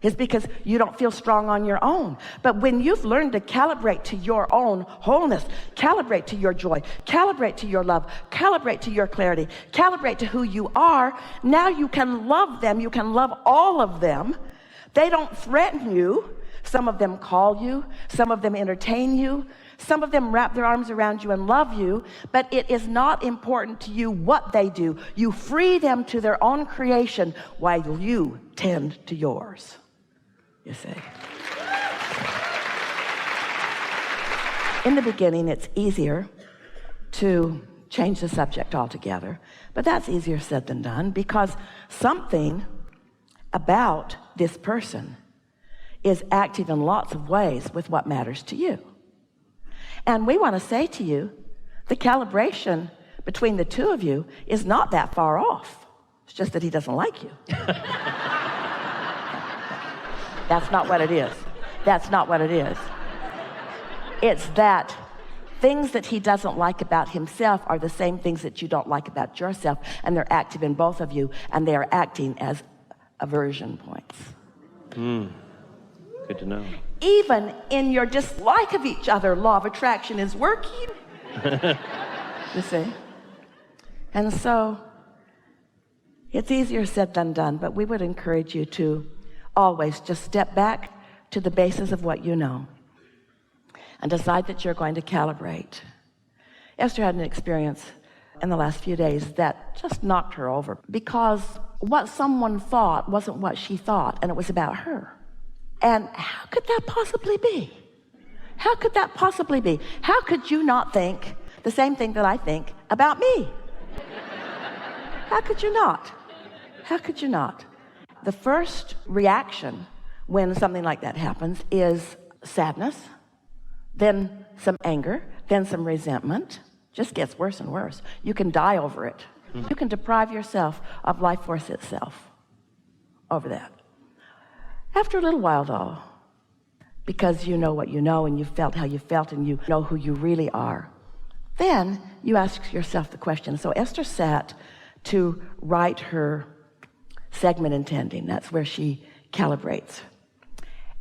It's because you don't feel strong on your own. But when you've learned to calibrate to your own wholeness, calibrate to your joy, calibrate to your love, calibrate to your clarity, calibrate to who you are, now you can love them. You can love all of them. They don't threaten you. Some of them call you. Some of them entertain you. Some of them wrap their arms around you and love you, but it is not important to you what they do. You free them to their own creation while you tend to yours. You see. In the beginning, it's easier to change the subject altogether, but that's easier said than done, because something about this person is active in lots of ways with what matters to you. And we want to say to you, the calibration between the two of you is not that far off. It's just that he doesn't like you. That's not what it is. That's not what it is. It's that things that he doesn't like about himself are the same things that you don't like about yourself, and they're active in both of you, and they are acting as aversion points. Good to know. Even in your dislike of each other, law of attraction is working. You see? And so it's easier said than done, but we would encourage you to always just step back to the basis of what you know and decide that you're going to calibrate. Esther had an experience in the last few days that just knocked her over, because what someone thought wasn't what she thought, and it was about her. And how could that possibly be? How could that possibly be? How could you not think the same thing that I think about me? How could you not? How could you not? The first reaction when something like that happens is sadness, then some anger, then some resentment. Just gets worse and worse. You can die over it. You can deprive yourself of life force itself over that. After a little while, though, because you know what you know, and you felt how you felt, and you know who you really are, then you ask yourself the question. So Esther sat to write her segment intending. That's where she calibrates.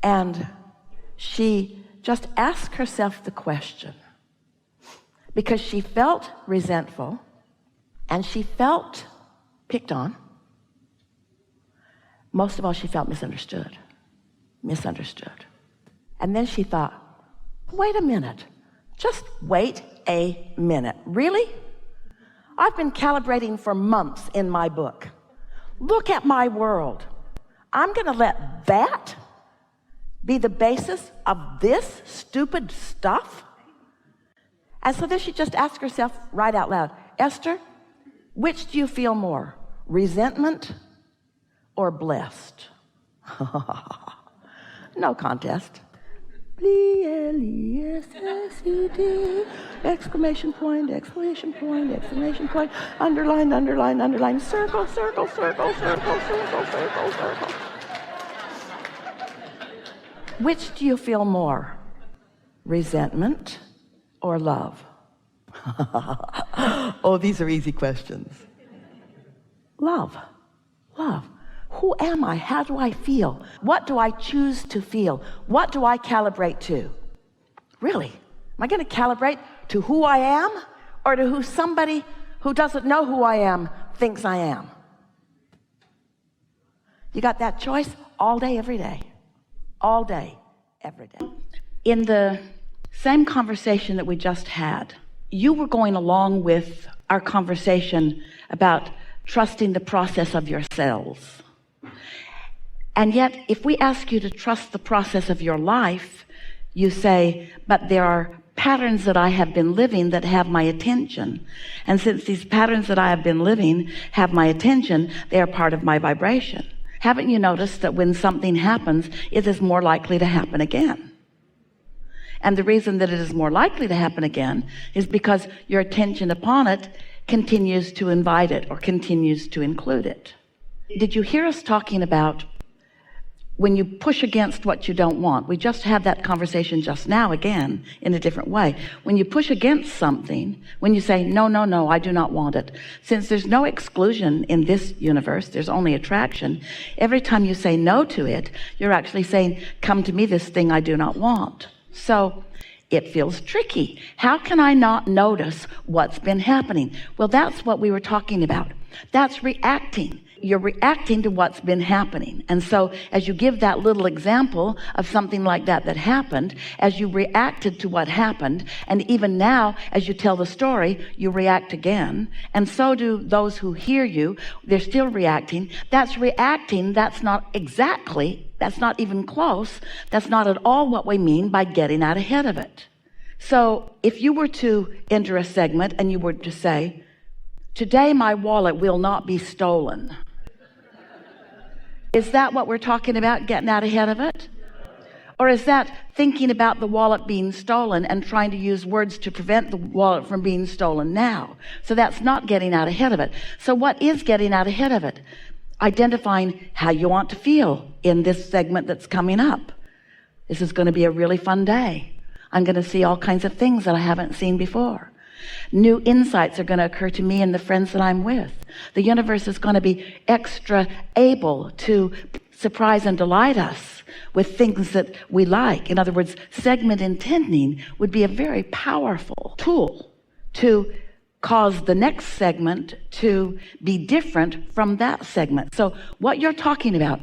And she just asked herself the question, because she felt resentful and she felt picked on. Most of all, she felt misunderstood. And then she thought, wait a minute, just wait a minute. Really? I've been calibrating for months in my book. Look at my world. I'm going to let that be the basis of this stupid stuff? And so then she just asked herself right out loud, Esther, which do you feel more, resentment or blessed? No contest. B-L-E-S-S-E-D, exclamation point, exclamation point, exclamation point, underline, underline, underline, circle, circle, circle, circle, circle, circle, circle. Which do you feel more, resentment or love? Oh, these are easy questions. Love. Who am I? How do I feel? What do I choose to feel? What do I calibrate to? Really? Am I going to calibrate to who I am, or to who somebody who doesn't know who I am thinks I am? You got that choice all day, every day. All day, every day. In the same conversation that we just had, you were going along with our conversation about trusting the process of your cells. And yet, if we ask you to trust the process of your life, you say, but there are patterns that I have been living that have my attention. And since these patterns that I have been living have my attention, they are part of my vibration. Haven't you noticed that when something happens, it is more likely to happen again? And the reason that it is more likely to happen again is because your attention upon it continues to invite it or continues to include it. Did you hear us talking about when you push against what you don't want. We just had that conversation just now again in a different way. When you push against something, when you say, no, no, no, I do not want it. Since there's no exclusion in this universe, there's only attraction. Every time you say no to it, you're actually saying, come to me, this thing I do not want. So it feels tricky. How can I not notice what's been happening? Well, that's what we were talking about. That's reacting. You're reacting to what's been happening. And so as you give that little example of something like that happened, as you reacted to what happened, and even now as you tell the story, you react again, and so do those who hear you. They're still reacting. That's reacting. That's not even close. That's not at all what we mean by getting out ahead of it. So if you were to enter a segment and you were to say, today my wallet will not be stolen. Is that what we're talking about, getting out ahead of it? Or is that thinking about the wallet being stolen and trying to use words to prevent the wallet from being stolen now? So that's not getting out ahead of it. So what is getting out ahead of it? Identifying how you want to feel in this segment that's coming up. This is going to be a really fun day. I'm going to see all kinds of things that I haven't seen before. New insights are going to occur to me and the friends that I'm with. The universe is going to be extra able to surprise and delight us with things that we like. In other words, segment intending would be a very powerful tool to cause the next segment to be different from that segment. So what you're talking about,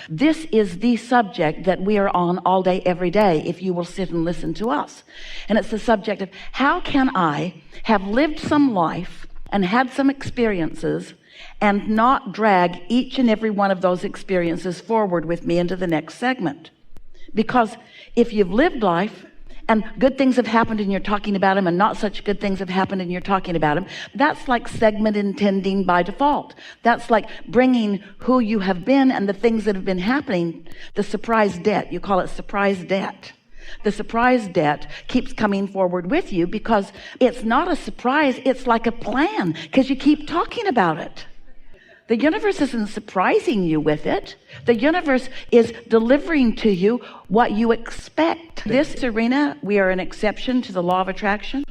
this is the subject that we are on all day, every day, if you will sit and listen to us. And it's the subject of how can I have lived some life and had some experiences and not drag each and every one of those experiences forward with me into the next segment? Because if you've lived life and good things have happened and you're talking about them, and not such good things have happened and you're talking about them, that's like segment intending by default. That's like bringing who you have been and the things that have been happening, the surprise debt. You call it surprise debt. The surprise debt keeps coming forward with you because it's not a surprise, it's like a plan, because you keep talking about it. The universe isn't surprising you with it. The universe is delivering to you what you expect. This arena, we are an exception to the law of attraction.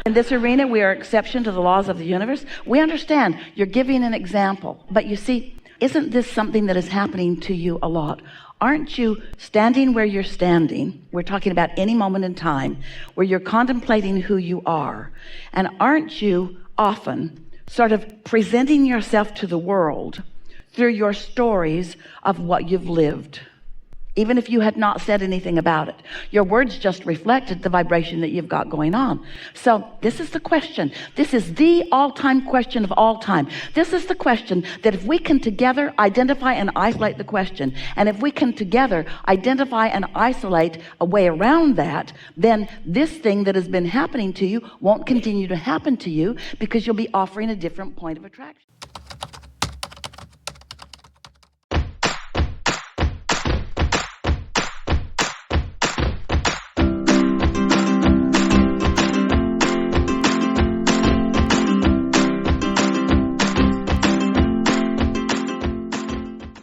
In this arena, we are exception to the laws of the universe. We understand you're giving an example, but you see, isn't this something that is happening to you a lot? Aren't you standing where you're standing? We're talking about any moment in time where you're contemplating who you are. And aren't you often sort of presenting yourself to the world through your stories of what you've lived? Even if you had not said anything about it, your words just reflected the vibration that you've got going on. So this is the question. This is the all-time question of all time. This is the question that if we can together identify and isolate the question, and if we can together identify and isolate a way around that, then this thing that has been happening to you won't continue to happen to you because you'll be offering a different point of attraction.